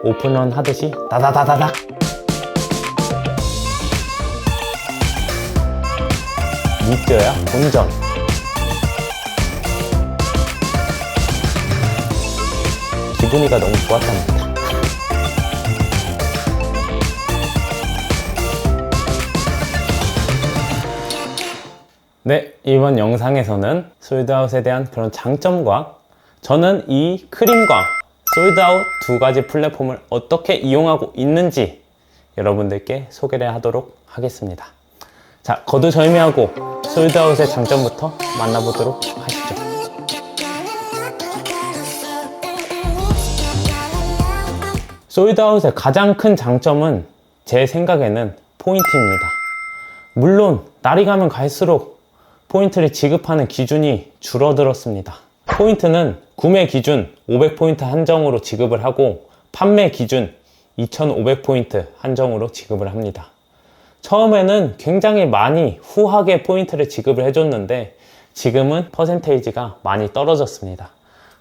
오픈런 하듯이 다다다다닥. 믿져야 본전. 기분이가 너무 좋았답니다. 네, 이번 영상에서는 솔드아웃에 대한 그런 장점과 저는 이 크림과 솔드아웃 두 가지 플랫폼을 어떻게 이용하고 있는지 여러분들께 소개를 하도록 하겠습니다. 자, 거두절미하고 솔드아웃의 장점부터 만나보도록 하시죠. 솔드아웃의 가장 큰 장점은 제 생각에는 포인트입니다. 물론 날이 가면 갈수록 포인트를 지급하는 기준이 줄어들었습니다. 포인트는 구매 기준 500포인트 한정으로 지급을 하고 판매 기준 2500포인트 한정으로 지급을 합니다. 처음에는 굉장히 많이 후하게 포인트를 지급을 해줬는데 지금은 퍼센테이지가 많이 떨어졌습니다.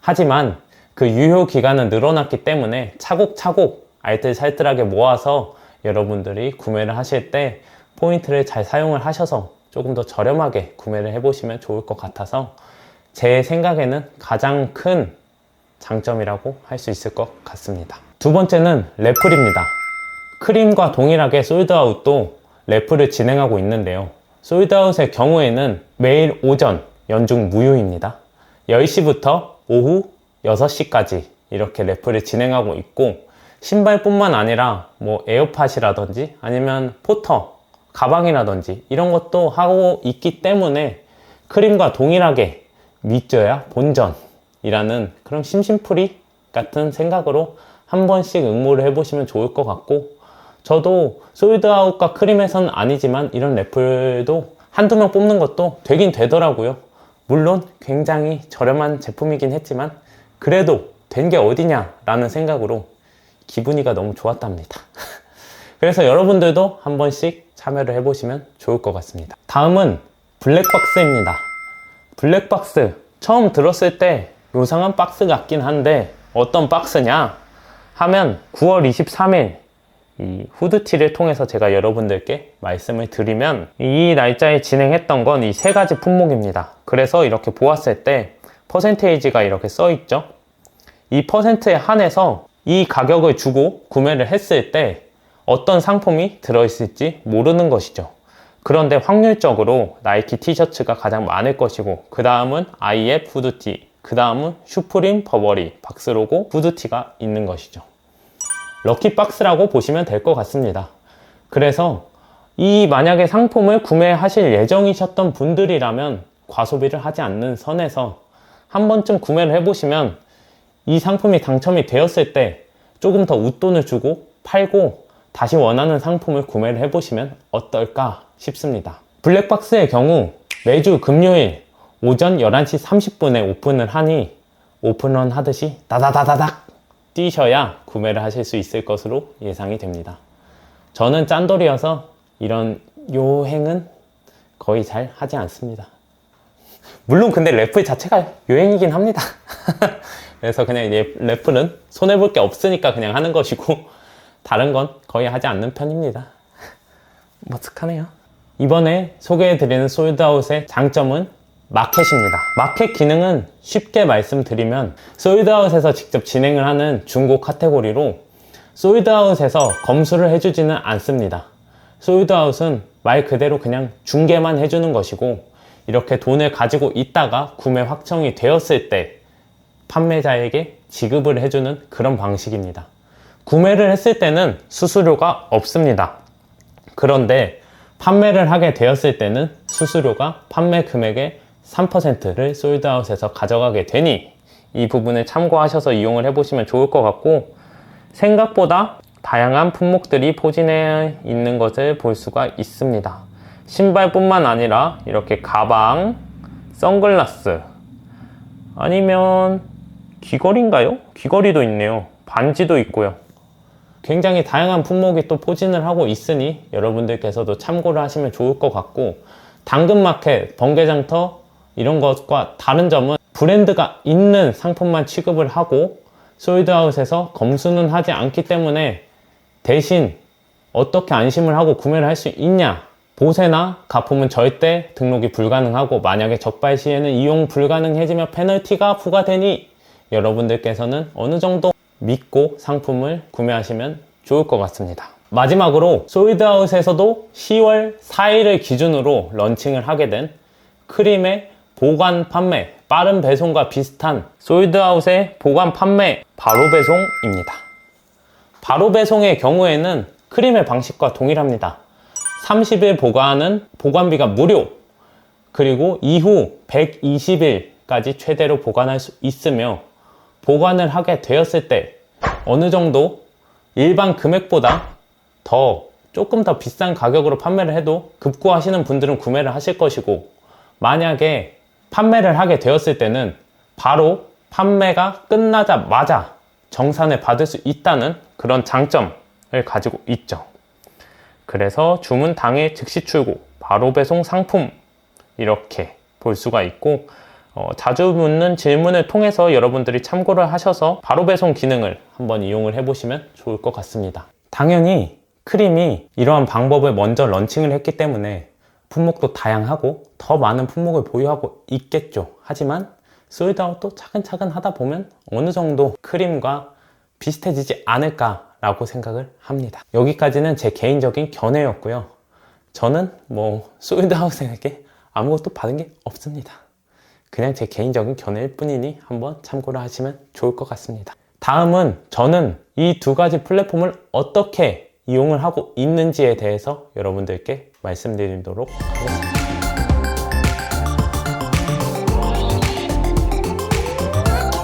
하지만 그 유효 기간은 늘어났기 때문에 차곡차곡 알뜰살뜰하게 모아서 여러분들이 구매를 하실 때 포인트를 잘 사용을 하셔서 조금 더 저렴하게 구매를 해보시면 좋을 것 같아서 제 생각에는 가장 큰 장점이라고 할 수 있을 것 같습니다. 두 번째는 래플입니다. 크림과 동일하게 솔드아웃도 래플을 진행하고 있는데요. 솔드아웃의 경우에는 매일 오전 연중 무휴입니다. 10시부터 오후 6시까지 이렇게 래플을 진행하고 있고 신발뿐만 아니라 뭐 에어팟이라든지 아니면 포터, 가방이라든지 이런 것도 하고 있기 때문에 크림과 동일하게 믿져야 본전이라는 그런 심심풀이 같은 생각으로 한 번씩 응모를 해보시면 좋을 것 같고 저도 솔드아웃과 크림에서는 아니지만 이런 래플도 한두 명 뽑는 것도 되긴 되더라고요. 물론 굉장히 저렴한 제품이긴 했지만 그래도 된 게 어디냐 라는 생각으로 기분이가 너무 좋았답니다. 그래서 여러분들도 한 번씩 참여를 해보시면 좋을 것 같습니다. 다음은 블랙박스입니다. 블랙박스 처음 들었을 때 요상한 박스 같긴 한데 어떤 박스냐 하면 9월 23일 이 후드티를 통해서 제가 여러분들께 말씀을 드리면 이 날짜에 진행했던 건 이 세 가지 품목입니다. 그래서 이렇게 보았을 때 퍼센테이지가 이렇게 써 있죠. 이 퍼센트에 한해서 이 가격을 주고 구매를 했을 때 어떤 상품이 들어있을지 모르는 것이죠. 그런데 확률적으로 나이키 티셔츠가 가장 많을 것이고 그 다음은 아이앱 후드티, 그 다음은 슈프림 버버리 박스로고 후드티가 있는 것이죠. 럭키박스라고 보시면 될 것 같습니다. 그래서 이 만약에 상품을 구매하실 예정이셨던 분들이라면 과소비를 하지 않는 선에서 한 번쯤 구매를 해보시면 이 상품이 당첨이 되었을 때 조금 더 웃돈을 주고 팔고 다시 원하는 상품을 구매를 해보시면 어떨까 싶습니다. 블랙박스의 경우 매주 금요일 오전 11시 30분에 오픈을 하니 오픈런 하듯이 다다다다닥 뛰셔야 구매를 하실 수 있을 것으로 예상이 됩니다. 저는 짠돌이어서 이런 요행은 거의 잘 하지 않습니다. 물론 근데 래플 자체가 요행이긴 합니다. 그래서 그냥 래플은 손해볼 게 없으니까 그냥 하는 것이고 다른 건 거의 하지 않는 편입니다. 머쓱하네요. 이번에 소개해드리는 솔드아웃의 장점은 마켓입니다. 마켓 기능은 쉽게 말씀드리면 솔드아웃에서 직접 진행을 하는 중고 카테고리로 솔드아웃에서 검수를 해주지는 않습니다. 솔드아웃은 말 그대로 그냥 중개만 해주는 것이고 이렇게 돈을 가지고 있다가 구매 확정이 되었을 때 판매자에게 지급을 해주는 그런 방식입니다. 구매를 했을 때는 수수료가 없습니다. 그런데 판매를 하게 되었을 때는 수수료가 판매 금액의 3%를 솔드아웃에서 가져가게 되니 이 부분을 참고하셔서 이용을 해보시면 좋을 것 같고 생각보다 다양한 품목들이 포진해 있는 것을 볼 수가 있습니다. 신발뿐만 아니라 이렇게 가방, 선글라스 아니면 귀걸이인가요? 귀걸이도 있네요. 반지도 있고요. 굉장히 다양한 품목이 또 포진을 하고 있으니 여러분들께서도 참고를 하시면 좋을 것 같고 당근마켓, 번개장터 이런 것과 다른 점은 브랜드가 있는 상품만 취급을 하고 솔드아웃에서 검수는 하지 않기 때문에 대신 어떻게 안심을 하고 구매를 할 수 있냐? 보세나 가품은 절대 등록이 불가능하고 만약에 적발 시에는 이용 불가능해지며 페널티가 부과되니 여러분들께서는 어느 정도 믿고 상품을 구매하시면 좋을 것 같습니다. 마지막으로 솔드아웃에서도 10월 4일을 기준으로 런칭을 하게 된 크림의 보관 판매, 빠른 배송과 비슷한 솔드아웃의 보관 판매 바로 배송입니다. 바로 배송의 경우에는 크림의 방식과 동일합니다. 30일 보관은 보관비가 무료, 그리고 이후 120일까지 최대로 보관할 수 있으며 보관을 하게 되었을 때 어느 정도 일반 금액보다 조금 더 비싼 가격으로 판매를 해도 급구하시는 분들은 구매를 하실 것이고, 만약에 판매를 하게 되었을 때는 바로 판매가 끝나자마자 정산을 받을 수 있다는 그런 장점을 가지고 있죠. 그래서 주문 당일 즉시 출고, 바로 배송 상품 이렇게 볼 수가 있고, 자주 묻는 질문을 통해서 여러분들이 참고를 하셔서 바로 배송 기능을 한번 이용을 해보시면 좋을 것 같습니다. 당연히 크림이 이러한 방법을 먼저 런칭을 했기 때문에 품목도 다양하고 더 많은 품목을 보유하고 있겠죠. 하지만 솔드아웃도 차근차근 하다 보면 어느 정도 크림과 비슷해지지 않을까라고 생각을 합니다. 여기까지는 제 개인적인 견해였고요. 저는 솔드아웃에게 아무것도 받은 게 없습니다. 그냥 제 개인적인 견해일 뿐이니 한번 참고를 하시면 좋을 것 같습니다. 다음은 저는 이 두 가지 플랫폼을 어떻게 이용을 하고 있는지에 대해서 여러분들께 말씀드리도록 하겠습니다.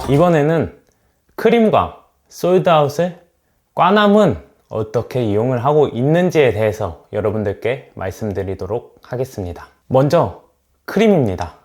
이번에는 크림과 솔드아웃을 꽈남은 어떻게 이용을 하고 있는지에 대해서 여러분들께 말씀드리도록 하겠습니다. 먼저 크림입니다.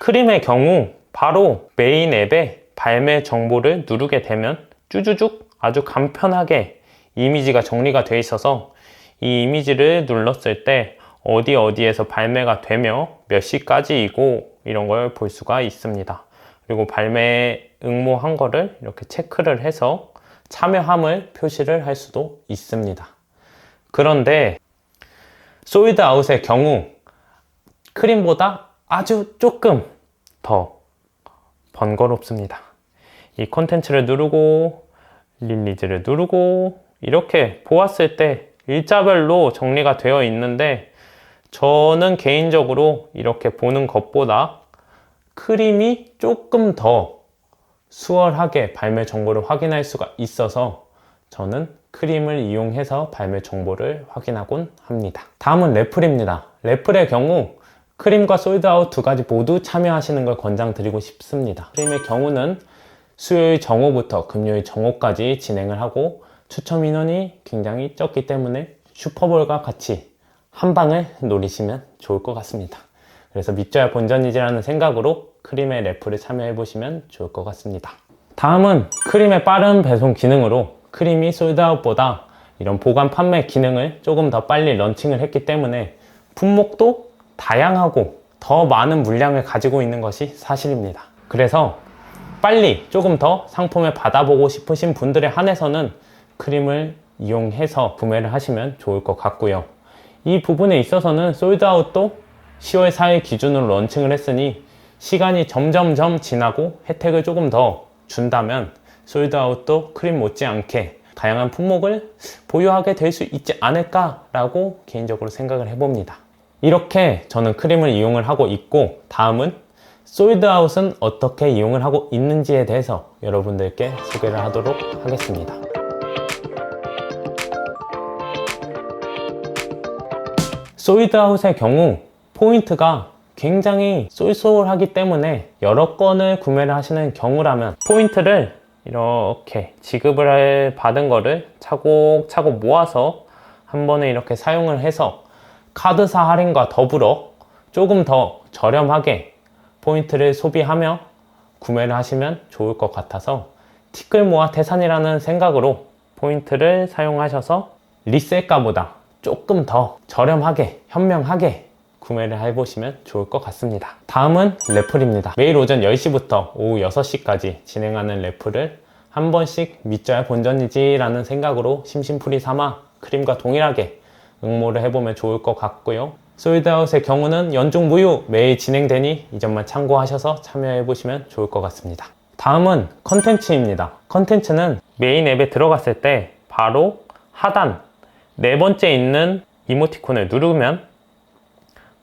크림의 경우 바로 메인 앱에 발매 정보를 누르게 되면 쭈쭈쭉 아주 간편하게 이미지가 정리가 되어 있어서 이 이미지를 눌렀을 때 어디에서 발매가 되며 몇 시까지이고 이런 걸 볼 수가 있습니다. 그리고 발매 응모한 거를 이렇게 체크를 해서 참여함을 표시를 할 수도 있습니다. 그런데 솔드아웃의 경우 크림보다 아주 조금 더 번거롭습니다. 이 콘텐츠를 누르고 릴리즈를 누르고 이렇게 보았을 때 일자별로 정리가 되어 있는데, 저는 개인적으로 이렇게 보는 것보다 크림이 조금 더 수월하게 발매 정보를 확인할 수가 있어서 저는 크림을 이용해서 발매 정보를 확인하곤 합니다. 다음은 래플입니다. 래플의 경우 크림과 솔드아웃 두 가지 모두 참여하시는 걸 권장드리고 싶습니다. 크림의 경우는 수요일 정오부터 금요일 정오까지 진행을 하고 추첨 인원이 굉장히 적기 때문에 슈퍼볼과 같이 한 방을 노리시면 좋을 것 같습니다. 그래서 믿져야 본전이지라는 생각으로 크림의 래플을 참여해 보시면 좋을 것 같습니다. 다음은 크림의 빠른 배송 기능으로 크림이 솔드아웃보다 이런 보관 판매 기능을 조금 더 빨리 런칭을 했기 때문에 품목도 다양하고 더 많은 물량을 가지고 있는 것이 사실입니다. 그래서 빨리 조금 더 상품을 받아보고 싶으신 분들에 한해서는 크림을 이용해서 구매를 하시면 좋을 것 같고요. 이 부분에 있어서는 솔드아웃도 10월 4일 기준으로 런칭을 했으니 시간이 점점점 지나고 혜택을 조금 더 준다면 솔드아웃도 크림 못지않게 다양한 품목을 보유하게 될 수 있지 않을까라고 개인적으로 생각을 해봅니다. 이렇게 저는 크림을 이용을 하고 있고, 다음은 솔드아웃은 어떻게 이용을 하고 있는지에 대해서 여러분들께 소개를 하도록 하겠습니다. 솔드아웃의 경우 포인트가 굉장히 쏠쏠하기 때문에 여러 건을 구매를 하시는 경우라면 포인트를 이렇게 지급을 받은 거를 차곡차곡 모아서 한 번에 이렇게 사용을 해서 카드사 할인과 더불어 조금 더 저렴하게 포인트를 소비하며 구매를 하시면 좋을 것 같아서 티끌 모아 태산이라는 생각으로 포인트를 사용하셔서 리셀가보다 조금 더 저렴하게 현명하게 구매를 해보시면 좋을 것 같습니다. 다음은 래플입니다. 매일 오전 10시부터 오후 6시까지 진행하는 래플을 한 번씩 믿져야 본전이지 라는 생각으로 심심풀이 삼아 크림과 동일하게 응모를 해보면 좋을 것 같고요. 솔드아웃의 경우는 연중 무휴 매일 진행되니 이 점만 참고하셔서 참여해보시면 좋을 것 같습니다. 다음은 컨텐츠입니다. 컨텐츠는 메인 앱에 들어갔을 때 바로 하단 네 번째 있는 이모티콘을 누르면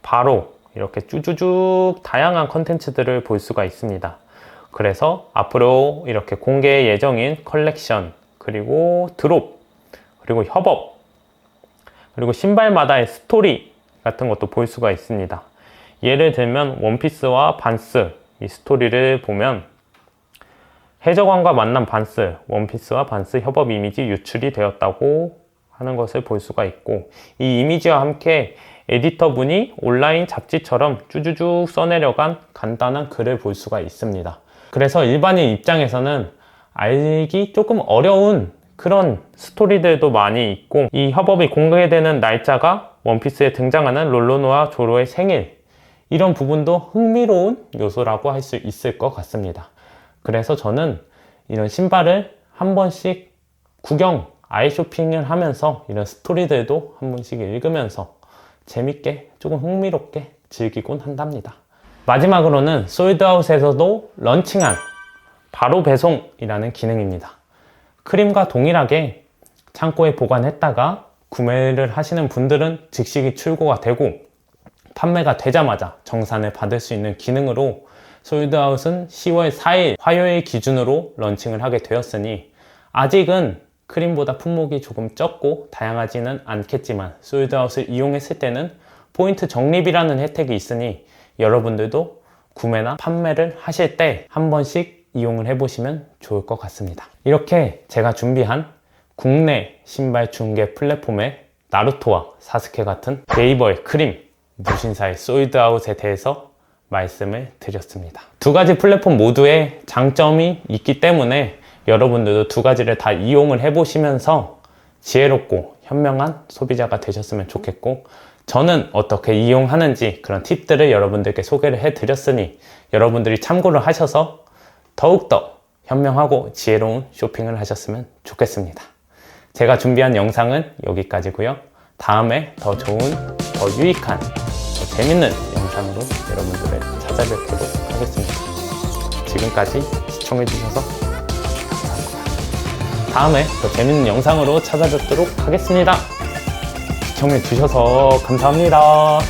바로 이렇게 쭈쭈쭉 다양한 컨텐츠들을 볼 수가 있습니다. 그래서 앞으로 이렇게 공개 예정인 컬렉션, 그리고 드롭, 그리고 협업, 그리고 신발마다의 스토리 같은 것도 볼 수가 있습니다. 예를 들면 원피스와 반스 이 스토리를 보면 해적왕과 만난 반스, 원피스와 반스 협업 이미지 유출이 되었다고 하는 것을 볼 수가 있고, 이 이미지와 함께 에디터분이 온라인 잡지처럼 쭈쭈쭉 써내려간 간단한 글을 볼 수가 있습니다. 그래서 일반인 입장에서는 알기 조금 어려운 그런 스토리들도 많이 있고, 이 협업이 공개되는 날짜가 원피스에 등장하는 롤로노와 조로의 생일, 이런 부분도 흥미로운 요소라고 할 수 있을 것 같습니다. 그래서 저는 이런 신발을 한 번씩 구경, 아이 쇼핑을 하면서 이런 스토리들도 한 번씩 읽으면서 재밌게 조금 흥미롭게 즐기곤 한답니다. 마지막으로는 솔드아웃에서도 런칭한 바로 배송이라는 기능입니다. 크림과 동일하게 창고에 보관했다가 구매를 하시는 분들은 즉시 출고가 되고, 판매가 되자마자 정산을 받을 수 있는 기능으로 솔드아웃은 10월 4일 화요일 기준으로 런칭을 하게 되었으니, 아직은 크림보다 품목이 조금 적고 다양하지는 않겠지만 솔드아웃을 이용했을 때는 포인트 적립이라는 혜택이 있으니 여러분들도 구매나 판매를 하실 때 한 번씩 이용을 해보시면 좋을 것 같습니다. 이렇게 제가 준비한 국내 신발 중개 플랫폼의 나루토와 사스케 같은 네이버의 크림, 무신사의 솔드아웃에 대해서 말씀을 드렸습니다. 두 가지 플랫폼 모두의 장점이 있기 때문에 여러분들도 두 가지를 다 이용을 해보시면서 지혜롭고 현명한 소비자가 되셨으면 좋겠고, 저는 어떻게 이용하는지 그런 팁들을 여러분들께 소개를 해드렸으니 여러분들이 참고를 하셔서 더욱더 현명하고 지혜로운 쇼핑을 하셨으면 좋겠습니다. 제가 준비한 영상은 여기까지고요. 다음에 더 좋은, 더 유익한, 더 재밌는 영상으로 여러분들을 찾아뵙도록 하겠습니다. 지금까지 시청해주셔서 감사합니다. 다음에 더 재밌는 영상으로 찾아뵙도록 하겠습니다. 시청해주셔서 감사합니다.